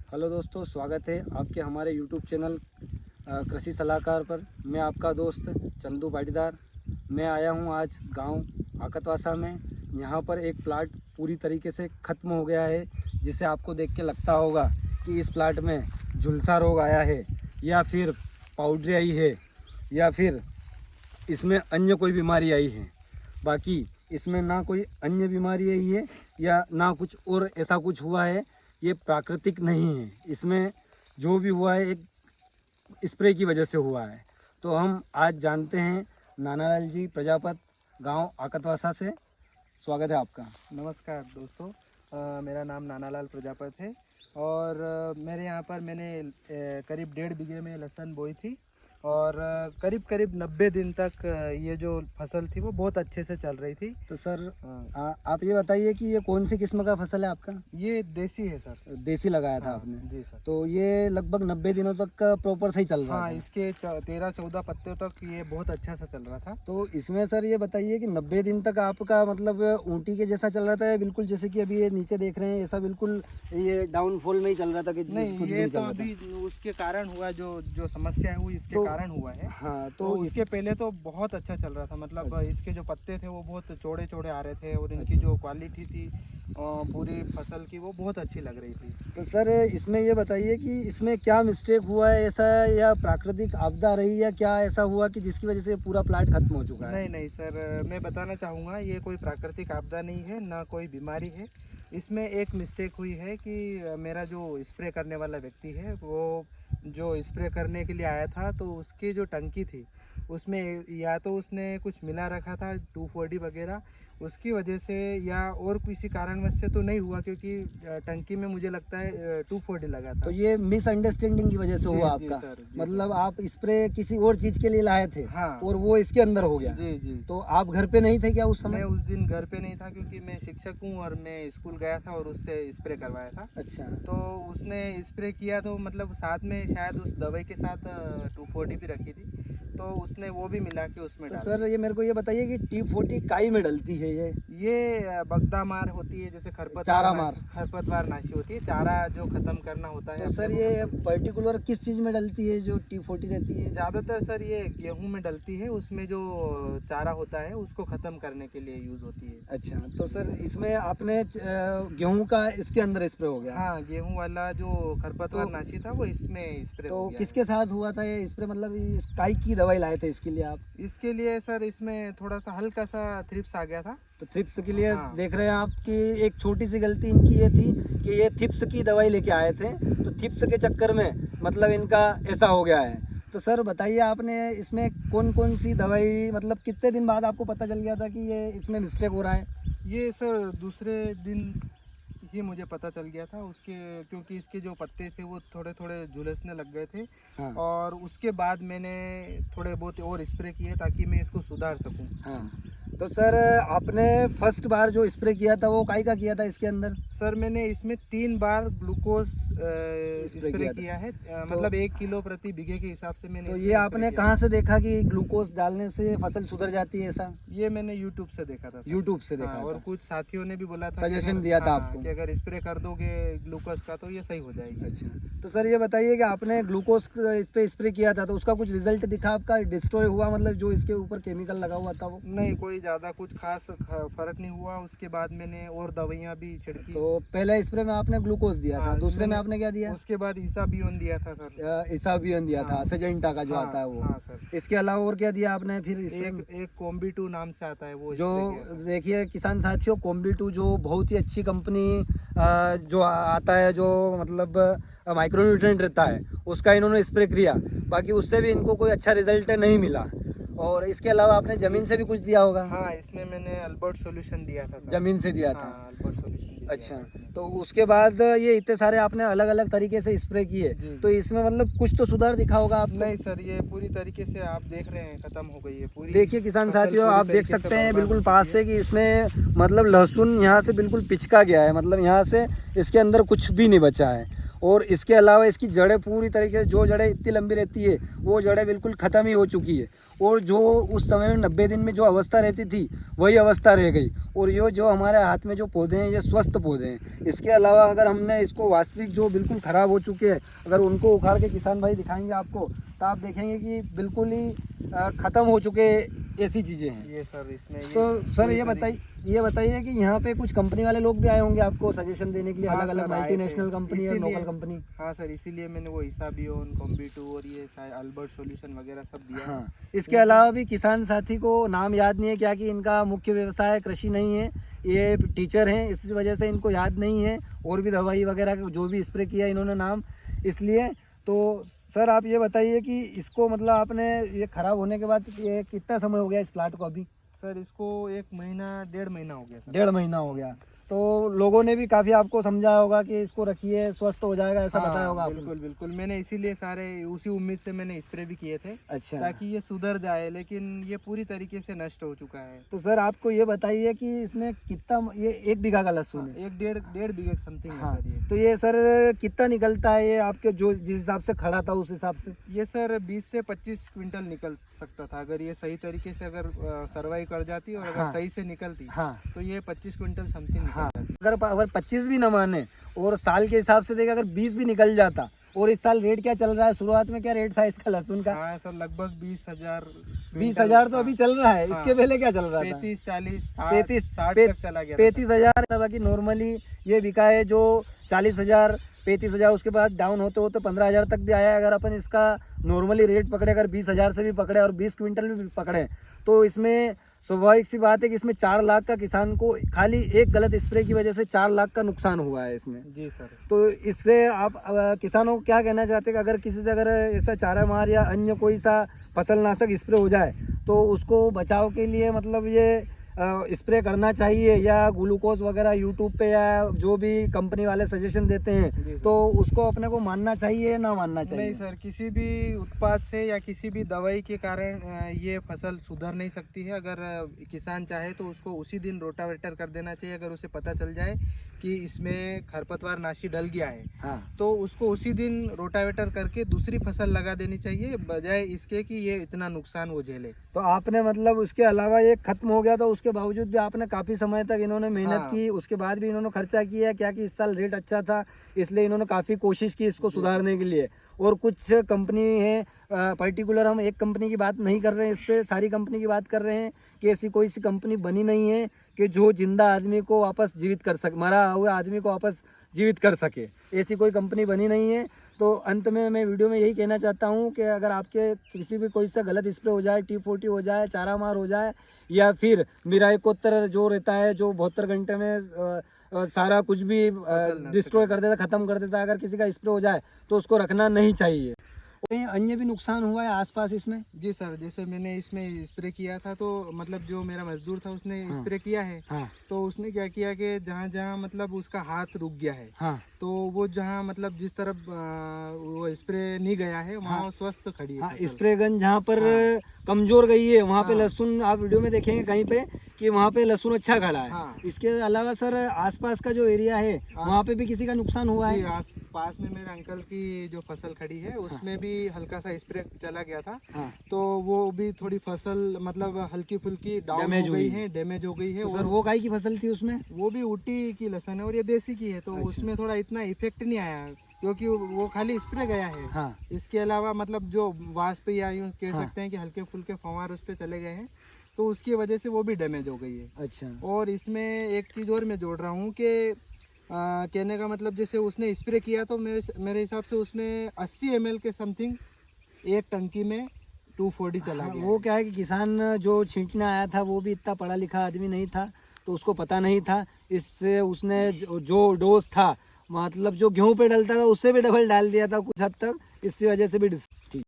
Hello दोस्तों, स्वागत है आपके हमारे यूट्यूब चैनल कृषि सलाहकार पर। मैं आपका दोस्त चंदू पाटीदार। मैं आया हूं आज गांव आकतवासा में। यहां पर एक प्लाट पूरी तरीके से ख़त्म हो गया है, जिसे आपको देख के लगता होगा कि इस प्लाट में झुलसा रोग आया है या फिर पाउडरी आई है या फिर इसमें अन्य कोई बीमारी आई है। बाकी इसमें ना कोई अन्य बीमारी आई है या ना कुछ और ऐसा कुछ हुआ है। ये प्राकृतिक नहीं है। इसमें जो भी हुआ है एक स्प्रे की वजह से हुआ है। तो हम आज जानते हैं नानालाल जी प्रजापत, गांव आकतवासा से। स्वागत है आपका। नमस्कार दोस्तों, मेरा नाम नानालाल प्रजापत है और मेरे यहाँ पर मैंने करीब 1.5 बीघे में लहसुन बोई थी और करीब 90 दिन तक ये जो फसल थी वो बहुत अच्छे से चल रही थी। तो सर आप ये बताइए कि ये कौन सी किस्म का फसल है आपका? ये देसी है सर। देसी लगाया था हाँ, आपने? जी सर। तो ये लगभग 90 दिनों तक प्रॉपर सही चल रहा हाँ, था? इसके 13-14 पत्तों तक ये बहुत अच्छा सा चल रहा था। तो इसमें सर ये बताइए कि 90 दिन तक आपका मतलब ऊँटी के जैसा चल रहा था या बिल्कुल जैसे कि अभी ये नीचे देख रहे हैं ऐसा बिल्कुल ये डाउनफॉल में ही चल रहा था कि नहीं, कुछ भी ये नहीं तो चल रहा था? अभी उसके कारण हुआ, जो समस्या है वो इसके कारण हुआ है। हाँ, तो इसके पहले तो बहुत अच्छा चल रहा था, मतलब अच्छा। इसके जो पत्ते थे वो बहुत चौड़े चौड़े आ रहे थे और इनकी अच्छा। जो क्वालिटी थी पूरी फसल की वो बहुत अच्छी लग रही थी। तो सर इसमें ये बताइए कि इसमें क्या मिस्टेक हुआ है ऐसा, या प्राकृतिक आपदा रही या क्या ऐसा हुआ कि जिसकी वजह से पूरा प्लाट खत्म हो चुका है? नहीं सर, मैं बताना चाहूँगा ये कोई प्राकृतिक आपदा नहीं है, ना कोई बीमारी है। इसमें एक मिस्टेक हुई है कि मेरा जो स्प्रे करने वाला व्यक्ति है वो जो स्प्रे करने के लिए आया था तो उसकी जो टंकी थी उसमें या तो उसने कुछ मिला रखा था 2,4-D वगैरह, उसकी वजह से, या और किसी कारणवश से तो नहीं हुआ, क्योंकि टंकी में मुझे लगता है 2,4-D लगा था। तो ये मिसअंडरस्टैंडिंग की वजह से जी, हुआ जी आपका? सर, जी मतलब सर। आप स्प्रे किसी और चीज के लिए लाए थे हाँ। और वो इसके अंदर हो गया? जी। तो आप घर पे नहीं थे क्या उस मैं समय? उस दिन घर पे नहीं था क्योंकि मैं शिक्षक हूँ और मैं स्कूल गया था और उससे स्प्रे करवाया था। अच्छा। तो उसने स्प्रे किया तो मतलब साथ में शायद उस दवाई के साथ 2,4-D भी रखी थी, तो उसने वो भी मिला के उसमें तो डाल सर ये मेरे को ये बताइए कि T40 काई में डलती है ये? ये बगदा मार होती है, जैसे चारा मार। खरपतवार नाशी होती है, चारा जो खत्म करना होता है। तो सर ये पर्टिकुलर किस चीज में डलती है जो T40 रहती है? ज़्यादातर सर ये गेहूं में डलती है, उसमें जो चारा होता है उसको ख़त्म करने के लिए यूज़ होती है। अच्छा, तो सर इसमें आपने गेहूं का इसके अंदर स्प्रे हो गया? हाँ, गेहूं वाला जो खरपतवार तो- नाशी था वो इसमें स्प्रे तो हो गया किसके साथ हुआ था ये स्प्रे? मतलब इस काई की दवाई लाए थे इसके लिए आप? है। इसके लिए सर इसमें थोड़ा सा हल्का सा थ्रिप्स आ गया था। तो थ्रिप्स के लिए हाँ। देख रहे हैं आप कि एक छोटी सी गलती इनकी ये थी कि ये थ्रिप्स की दवाई लेके आए थे, तो थ्रिप्स के चक्कर में मतलब इनका ऐसा हो गया है। तो सर बताइए आपने इसमें कौन कौन सी दवाई, मतलब कितने दिन बाद आपको पता चल गया था कि ये इसमें मिस्टेक हो रहा है? ये सर दूसरे दिन ही मुझे पता चल गया था उसके, क्योंकि इसके जो पत्ते थे वो थोड़े थोड़े झुलसने लग गए थे। हाँ। और उसके बाद मैंने थोड़े बहुत और स्प्रे किए ताकि मैं इसको सुधार सकूं। हाँ, तो सर आपने फर्स्ट बार जो स्प्रे किया था वो काई का किया था इसके अंदर? सर मैंने इसमें 3 बार ग्लूकोज स्प्रे किया है, मतलब 1 किलो प्रति बीघे के हिसाब से मैंने तो इसमें ये स्प्रे आपने किया। कहाँ से देखा कि ग्लूकोज डालने से फसल सुधर जाती है ऐसा? ये मैंने यूट्यूब से देखा था सर। यूट्यूब से देखा हाँ, था? और कुछ साथियों ने भी बोला था सजेशन दिया था आपको? कि अगर स्प्रे कर दोगे ग्लूकोज का तो ये सही हो जाएगी। अच्छा, तो सर ये बताइए कि आपने ग्लूकोज इस पे स्प्रे किया था तो उसका कुछ रिजल्ट दिखा आपका? डिस्ट्रॉय हुआ मतलब जो इसके ऊपर केमिकल लगा हुआ था वो? नहीं, कोई ज़्यादा कुछ खास फर्क नहीं हुआ। उसके बाद मैंने और दवाइयाँ भी छिड़की। तो पहले स्प्रे में आपने ग्लूकोज दिया था, हाँ, दूसरे में मैंने आपने क्या दिया? उसके बाद इसाबियोन दिया था सर। इसाबियन दिया था, हाँ। सजेंटा का जो हाँ, आता है वो। हाँ सर। इसके अलावा और क्या दिया आपने फिर स्प्रे में? एक कॉम्बी 2 नाम से आता है वो जो स्प्रे किया था। देखिए किसान साथियों, कॉम्बी2 जो बहुत ही अच्छी कंपनी जो आता है, जो मतलब माइक्रोन्यूट्रिएंट रहता है, उसका इन्होंने स्प्रे किया। बाकी उससे भी इनको कोई अच्छा रिजल्ट नहीं मिला। और इसके अलावा आपने ज़मीन से भी कुछ दिया होगा? हाँ, इसमें मैंने अल्बर्ट सॉल्यूशन दिया था सर। ज़मीन से दिया था? हाँ, अल्बर्ट सॉल्यूशन दिया अच्छा, था इसमें। तो उसके बाद ये इतने सारे आपने अलग अलग तरीके से स्प्रे किए, जी। तो इसमें मतलब कुछ तो सुधार दिखा होगा आपको? नहीं सर, ये पूरी तरीके से आप देख रहे हैं खत्म हो गई है पूरी। देखिए किसान फसल साथियों, पूरी आप देख तरीके से सकते हैं बर्बाद बिल्कुल हो पास चुकी से कि इसमें मतलब लहसुन यहाँ से बिल्कुल पिचका गया है, मतलब यहाँ से इसके अंदर कुछ भी नहीं बचा है। और इसके अलावा इसकी जड़ें पूरी तरीके से, जो जड़ें इतनी लंबी रहती है वो जड़ें बिल्कुल ख़त्म ही हो चुकी है, और जो उस समय में 90 दिन में जो अवस्था रहती थी वही अवस्था रह गई। और ये जो हमारे हाथ में जो पौधे हैं ये स्वस्थ पौधे हैं। इसके अलावा अगर हमने इसको वास्तविक जो बिल्कुल ख़राब हो चुके हैं, अगर उनको उखाड़ के किसान भाई दिखाएंगे आपको, तो आप देखेंगे कि बिल्कुल ही ख़त्म हो चुके ऐसी चीज़ें हैं। ये सर इसमें तो सर ये बताइए कि यहाँ पे कुछ कंपनी वाले लोग भी आए होंगे आपको सजेशन देने के लिए, हाँ अलग अलग सर, आए मल्टीनेशनल थे। कंपनी और इसीलिए- लोकल कंपनी। हाँ सर, इसीलिए मैंने वो हिसाबियोन, कॉम्बिटू और ये अल्बर्ट सॉल्यूशन वगैरह सब दिया है। हाँ, इसके अलावा भी किसान साथी को नाम याद नहीं है, क्या कि इनका मुख्य व्यवसाय कृषि नहीं है, ये टीचर हैं, इस वजह से इनको याद नहीं है। और भी दवाई वगैरह जो भी स्प्रे किया इन्होंने नाम, इसलिए। तो सर आप ये बताइए कि इसको मतलब आपने ये ख़राब होने के बाद ये कितना समय हो गया इस प्लाट को अभी? सर इसको 1 महीना 1.5 महीना हो गया सर। 1.5 महीना हो गया। तो लोगों ने भी काफ़ी आपको समझाया होगा कि इसको रखिए, स्वस्थ हो जाएगा, ऐसा हाँ, बताया होगा आपको? बिल्कुल बिल्कुल, मैंने इसीलिए सारे उसी उम्मीद से मैंने स्प्रे भी किए थे अच्छा। ताकि ये सुधर जाए, लेकिन ये पूरी तरीके से नष्ट हो चुका है। तो सर आपको ये बताइए कि इसमें कितना, ये 1 बीघा का लहसुन है? 1.5 बीघे समथिंग है हाँ, सर ये। तो ये सर कितना निकलता है ये आपके जो जिस हिसाब से खड़ा था उस हिसाब से? ये सर 20 से 25 क्विंटल निकल सकता था, अगर ये सही तरीके से अगर सर्वाइव कर जाती और अगर हाँ। सही से निकलती हाँ तो ये 25 क्विंटल समथिंग हाँ, निकल जाती। अगर 25 भी न माने और साल के हिसाब से देखें अगर 20 भी निकल जाता, और इस साल रेट क्या चल रहा है, शुरुआत में क्या रेट था इसका लहसुन का? हाँ सर, लगभग 20,000 20,000 तो अभी चल रहा है। हाँ। इसके पहले क्या चल रहा था? 35, 40, 35, 60 तक चला गया था। 35,000। बाकी नॉर्मली ये बिका है जो 40,000, 35,000, उसके बाद डाउन होते होते 15,000 तक भी आया है। अगर अपन इसका नॉर्मली रेट पकड़े, अगर 20,000 से भी पकड़े और 20 क्विंटल भी पकड़े, तो इसमें स्वाभाविक सी बात है कि इसमें 4 लाख का किसान को खाली एक गलत स्प्रे की वजह से 4 लाख का नुकसान हुआ है इसमें। जी सर। तो इससे आप किसानों को क्या कहना चाहते हैं कि अगर किसी से अगर ऐसा चारा मार या अन्य कोई सा फसलनाशक स्प्रे हो जाए तो उसको बचाव के लिए मतलब ये स्प्रे करना चाहिए, या ग्लूकोज वगैरह यूट्यूब पे या जो भी कंपनी वाले सजेशन देते हैं तो उसको अपने को मानना चाहिए या ना मानना चाहिए? नहीं सर, किसी भी उत्पाद से या किसी भी दवाई के कारण ये फसल सुधर नहीं सकती है। अगर किसान चाहे तो उसको उसी दिन रोटावेटर कर देना चाहिए, अगर उसे पता चल जाए कि इसमें खरपतवार नाशी डल गया है। हाँ, तो उसको उसी दिन रोटावेटर करके दूसरी फसल लगा देनी चाहिए, बजाय इसके कि ये इतना नुकसान वो झेले। तो आपने मतलब उसके अलावा ये खत्म हो गया, तो उसके बावजूद भी आपने काफ़ी समय तक इन्होंने मेहनत हाँ। की, उसके बाद भी इन्होंने खर्चा किया, क्या कि इस साल रेट अच्छा था इसलिए इन्होंने काफ़ी कोशिश की इसको सुधारने के लिए। और कुछ कंपनी है, पर्टिकुलर हम एक कंपनी की बात नहीं कर रहे हैं, इस पर सारी कंपनी की बात कर रहे हैं कि ऐसी कोई सी कंपनी बनी नहीं है कि जो जिंदा आदमी को वापस जीवित कर सके, मरा हुआ आदमी को वापस जीवित कर सके, ऐसी कोई कंपनी बनी नहीं है। तो अंत में मैं वीडियो में यही कहना चाहता हूँ कि अगर आपके किसी भी कोई सा गलत स्प्रे हो जाए, T40 हो जाए, चारा मार हो जाए, या फिर मिराइकोत्तर जो रहता है जो 72 घंटे में सारा कुछ भी डिस्ट्रॉय कर देता, ख़त्म कर देता है, अगर किसी का स्प्रे हो जाए तो उसको रखना नहीं चाहिए। कहीं अन्य भी नुकसान हुआ है आसपास इसमें? जी सर, जैसे मैंने इसमें स्प्रे किया था तो मतलब जो मेरा मजदूर था उसने हाँ। स्प्रे किया है। हाँ तो उसने क्या किया कि जहाँ जहाँ मतलब उसका हाथ रुक गया है, हाँ तो वो जहाँ मतलब जिस तरफ वो स्प्रे नहीं गया है वहाँ हाँ। स्वस्थ खड़ी है हाँ, फसल। स्प्रे गन जहाँ पर हाँ। कमजोर गई है वहाँ पे हाँ। लहसुन, आप वीडियो में देखेंगे कहीं पे कि वहाँ पे लहसुन अच्छा खड़ा है। हाँ। इसके अलावा सर आसपास का जो एरिया है वहाँ पे भी किसी का नुकसान हुआ जी, है? आस पास में मेरे अंकल की जो फसल खड़ी है उसमें भी हल्का सा स्प्रे चला गया था। हाँ, तो वो भी थोड़ी फसल मतलब हल्की फुल्की डाउन डैमेज हो गई हुई है, डैमेज हो गई है। तो सर और वो काई की फसल थी उसमें? वो भी ऊटी की लहसुन है और ये देसी की है, तो अच्छा। उसमें थोड़ा इतना इफेक्ट नहीं आया क्योंकि वो खाली स्प्रे गया है। हाँ इसके अलावा मतलब जो वाष्प या यूं कह हाँ। सकते हैं कि हल्के फुल्के फवार उस पर चले गए हैं, तो उसकी वजह से वो भी डैमेज हो गई है। अच्छा। और इसमें एक चीज़ और मैं जोड़ रहा हूँ कि कहने का मतलब जैसे उसने स्प्रे किया तो मेरे हिसाब से उसमें 80 ml के समथिंग एक टंकी में 240 चला हाँ, गया वो है। क्या है कि किसान जो छींटने आया था वो भी इतना पढ़ा लिखा आदमी नहीं था, तो उसको पता नहीं था, इससे उसने जो डोज था मतलब जो गेहूं पे डलता था उससे भी डबल डाल दिया था कुछ हद तक, इसी वजह से भी